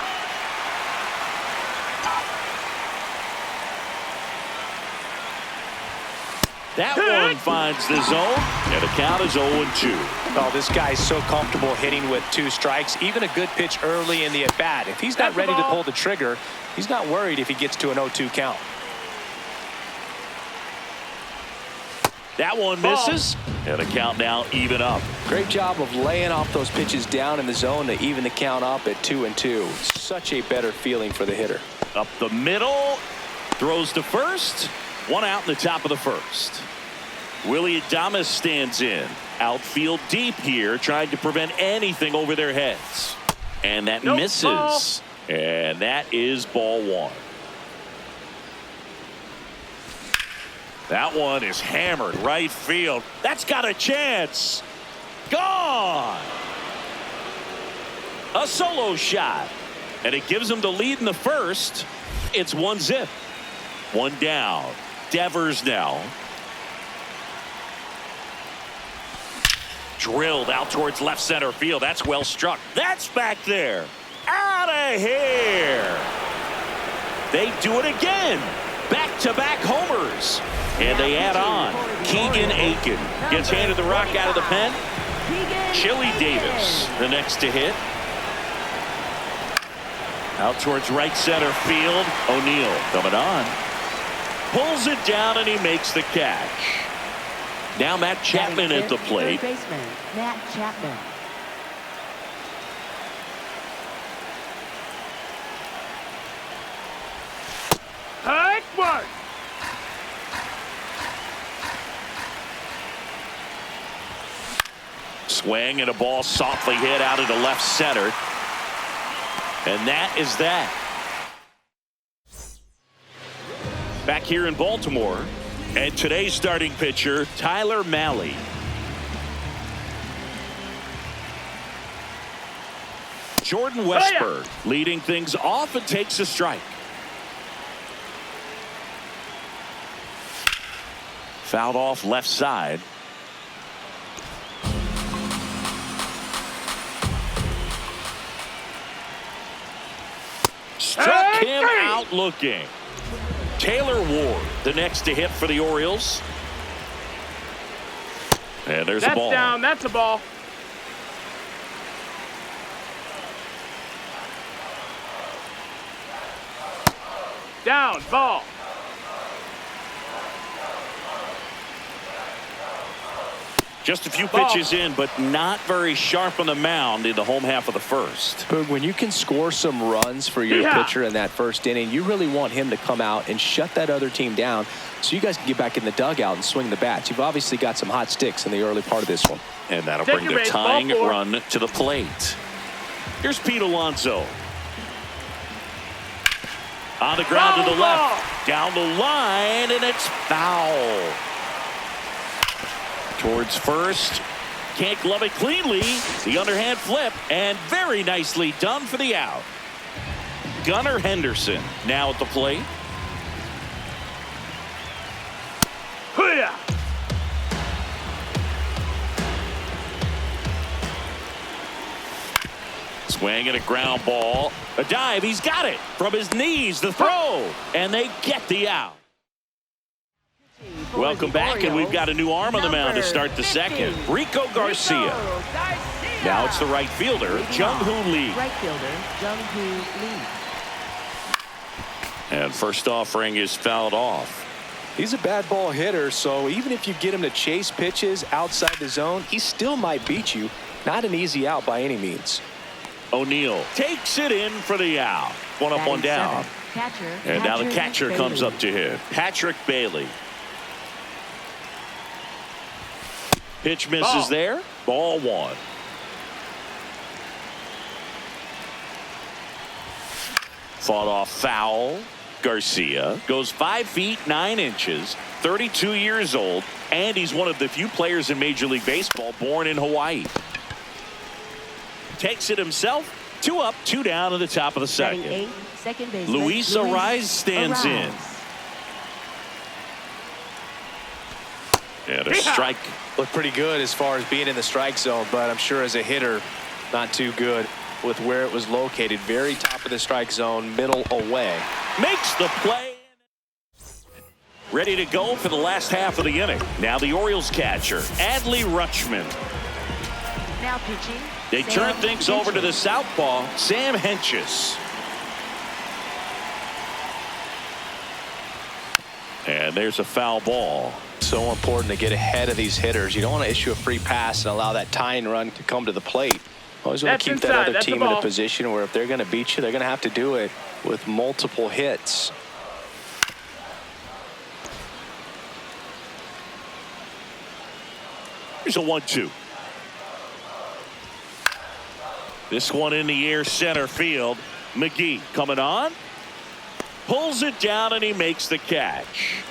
That one finds the zone, and the count is 0-2. Oh, this guy's so comfortable hitting with 2 strikes. Even a good pitch early in the at-bat. If he's not ready to pull the trigger, he's not worried if he gets to an 0-2 count. That one misses, and the count now even up. Great job of laying off those pitches down in the zone to even the count up at 2-2. Such a better feeling for the hitter. Up the middle, throws to first. 1 out in the top of the first. Willie Adames stands in. Outfield deep here, trying to prevent anything over their heads. And that misses. Ball. And that is ball 1. That one is hammered right field. That's got a chance. Gone. A solo shot. And it gives them the lead in the first. It's 1-0. 1 down. Devers now. Drilled out towards left center field. That's well struck. That's back there. Out of here. They do it again. Back-to-back homers. And they add on. Keegan Aiken gets handed the rock out of the pen. Chili Davis, the next to hit. Out towards right center field. O'Neill coming on. Pulls it down and he makes the catch. Now Matt Chapman at the plate. Third baseman, Matt Chapman. Hard work. Swing and a ball softly hit out into left center. And that is that. Back here in Baltimore, and today's starting pitcher, Tyler Mahle. Jordan Westburg leading things off and takes a strike. Fouled off left side. out looking. Taylor Ward, the next to hit for the Orioles. And there's a ball. That's down. That's a ball. Down. Ball. Just a few pitches in, but not very sharp on the mound in the home half of the first. But when you can score some runs for your pitcher in that first inning, you really want him to come out and shut that other team down so you guys can get back in the dugout and swing the bats. You've obviously got some hot sticks in the early part of this one. And that'll bring the tying run to the plate. Here's Pete Alonso. On the ground to the left. Down the line, and it's foul. Towards first. Can't glove it cleanly. The underhand flip, and very nicely done for the out. Gunnar Henderson now at the plate. Swing and a ground ball. A dive. He's got it. From his knees, the throw. And they get the out. Welcome back, and we've got a new arm on the mound to start the second. Rico Garcia. Now it's the right fielder, Jung-Hoo Lee. Right fielder, Jung-Hoo Lee. And first offering is fouled off. He's a bad ball hitter, so even if you get him to chase pitches outside the zone, he still might beat you. Not an easy out by any means. O'Neill takes it in for the out. One up, one down. And now the catcher comes up to hit. Patrick Bailey. Pitch misses there. Ball one. Fought off foul. Garcia goes 5 feet 9 inches, 32 years old, and he's one of the few players in Major League Baseball born in Hawaii. Takes it himself. 2 up, 2 down to the top of the second. Luis Arraez stands in. And a strike. Looked pretty good as far as being in the strike zone, but I'm sure as a hitter, not too good with where it was located. Very top of the strike zone, middle away. Makes the play. Ready to go for the last half of the inning. Now the Orioles catcher, Adley Rutschman. Now pitching. They turn things over to the southpaw, Sam Hentges. And there's a foul ball. So important to get ahead of these hitters. You don't want to issue a free pass and allow that tying run to come to the plate. Always want to keep that other team in a position where if they're going to beat you, they're going to have to do it with multiple hits. Here's a 1-2. This one in the air, center field. McGee coming on. Pulls it down, and he makes the catch.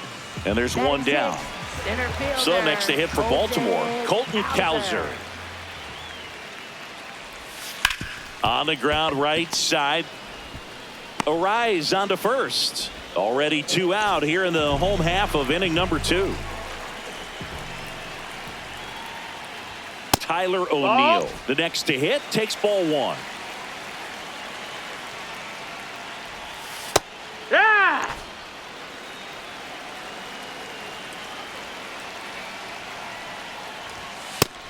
And there's one down. So next to hit for Baltimore, Colton Cowser. On the ground, right side. Arraez on to first. Already 2 out here in the home half of inning number 2. Tyler O'Neill, the next to hit, takes ball 1. Yeah!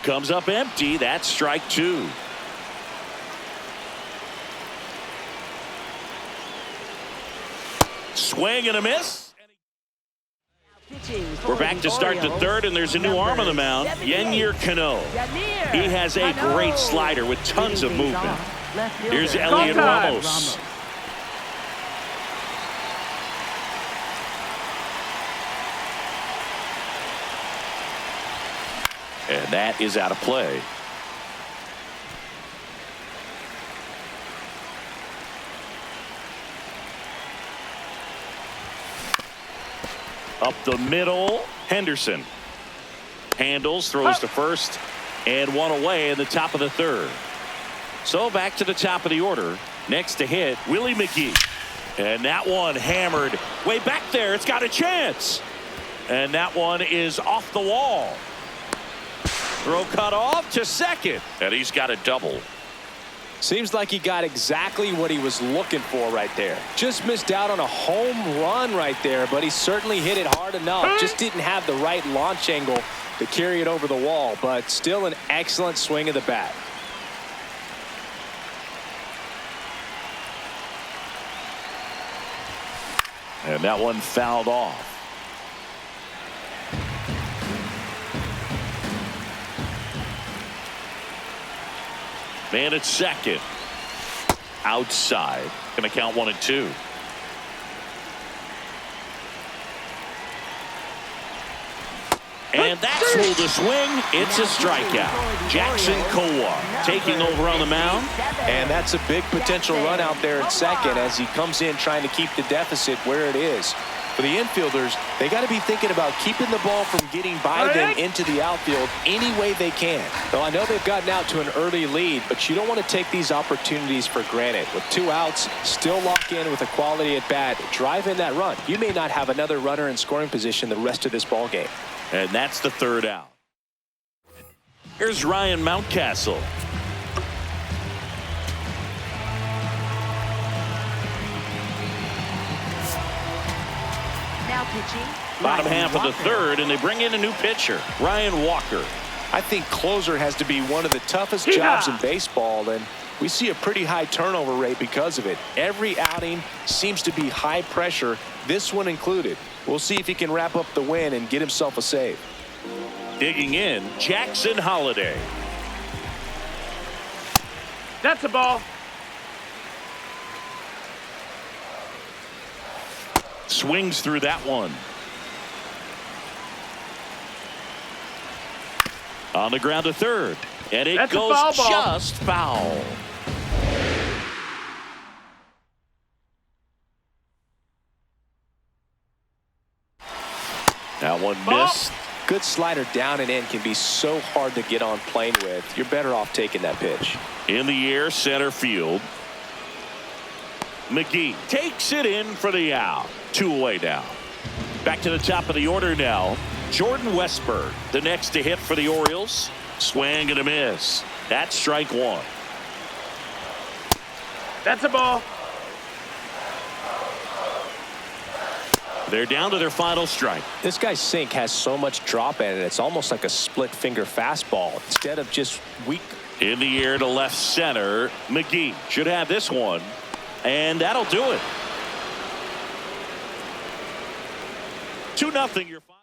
Comes up empty. That's strike 2. Swing and a miss. We're back to start the third, and there's a new arm on the mound, Yennier Cano. He has a great slider with tons of movement. Here's Elliot Ramos. And that is out of play. Up the middle, Henderson handles, throws to first, and 1 away in the top of the third. So back to the top of the order. Next to hit, Willie McGee. And that one hammered way back there. It's got a chance. And that one is off the wall. Throw cut off to second. And he's got a double. Seems like he got exactly what he was looking for right there. Just missed out on a home run right there, but he certainly hit it hard enough. Just didn't have the right launch angle to carry it over the wall, but still an excellent swing of the bat. And that one fouled off. Man at second. Outside. Going to count 1-2. And that's ruled a swing. It's a strikeout. Jackson Kowar taking over on the mound. And that's a big potential run out there at second as he comes in trying to keep the deficit where it is. For the infielders, they got to be thinking about keeping the ball from getting by them into the outfield any way they can. Though I know they've gotten out to an early lead, but you don't want to take these opportunities for granted. With 2 outs, still lock in with a quality at bat, drive in that run. You may not have another runner in scoring position the rest of this ball game. And that's the 3rd out. Here's Ryan Mountcastle. Now pitching. Bottom Ryan half of the Walker. 3rd, and they bring in a new pitcher, Ryan Walker. I think closer has to be one of the toughest jobs in baseball, and we see a pretty high turnover rate because of it. Every outing seems to be high pressure, this one included. We'll see if he can wrap up the win and get himself a save. Digging in, Jackson Holliday. That's a ball. Swings through that one. On the ground to 3rd. And it That's a goes foul ball. just foul. That one missed. Good slider down and in can be so hard to get on plane with. You're better off taking that pitch. In the air, center field. McGee takes it in for the out. 2 away now. Back to the top of the order now. Jordan Westburg, the next to hit for the Orioles. Swing and a miss. That's strike 1. That's a ball. They're down to their final strike. This guy's sink has so much drop in it. It's almost like a split finger fastball instead of just weak. In the air to left center. McGee should have this one. And that'll do it. 2-0 your final.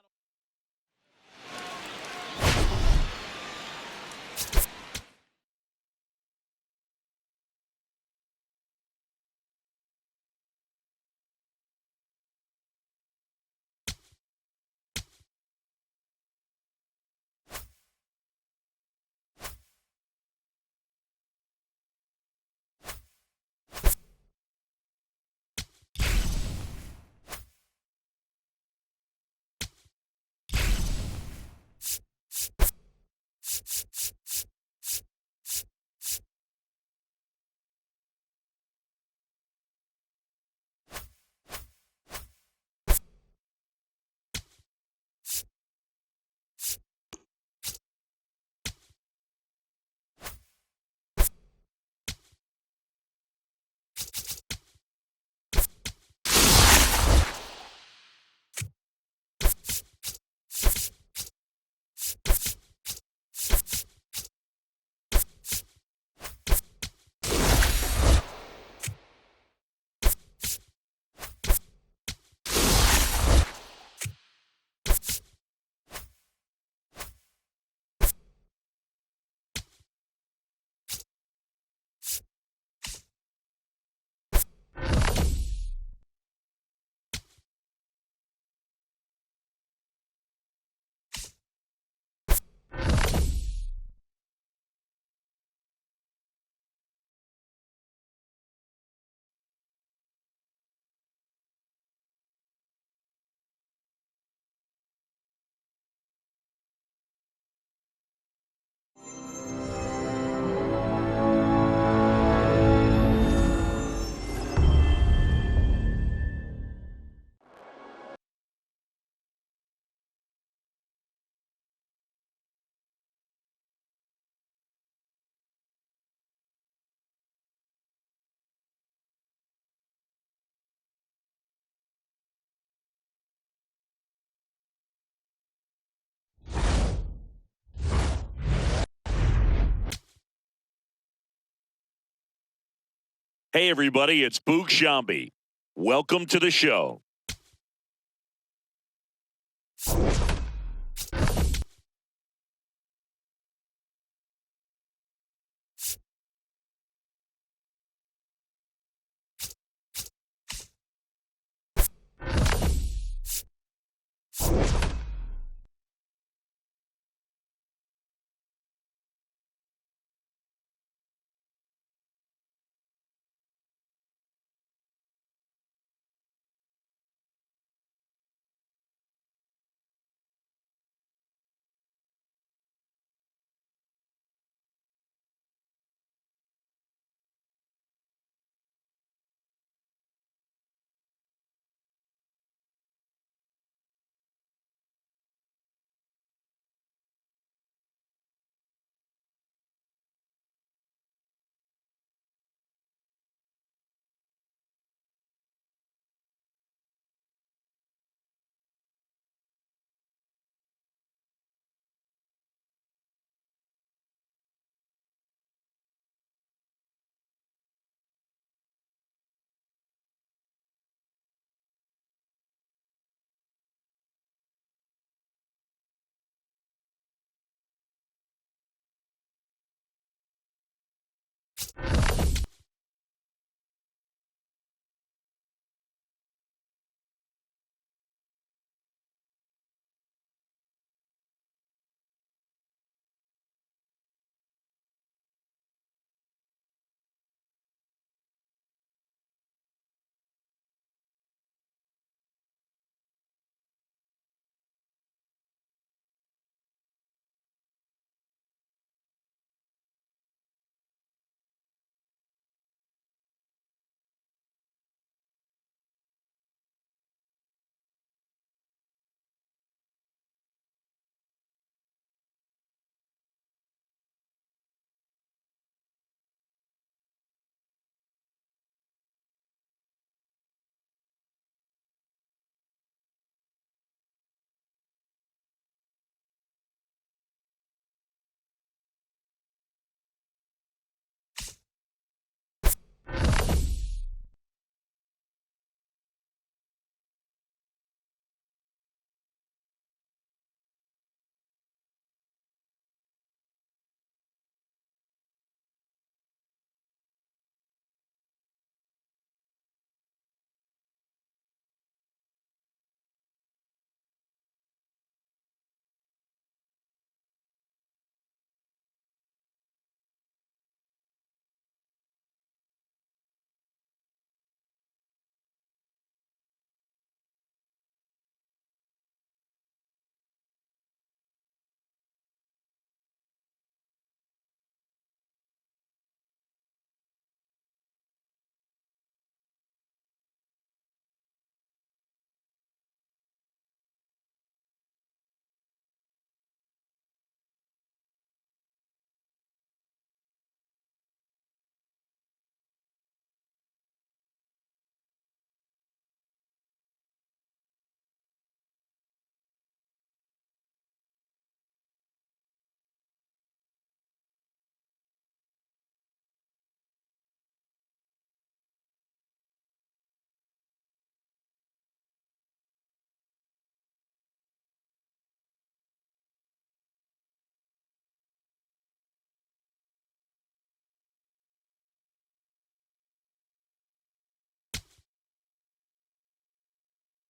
Hey, everybody, it's Boog Sciambi. Welcome to the show.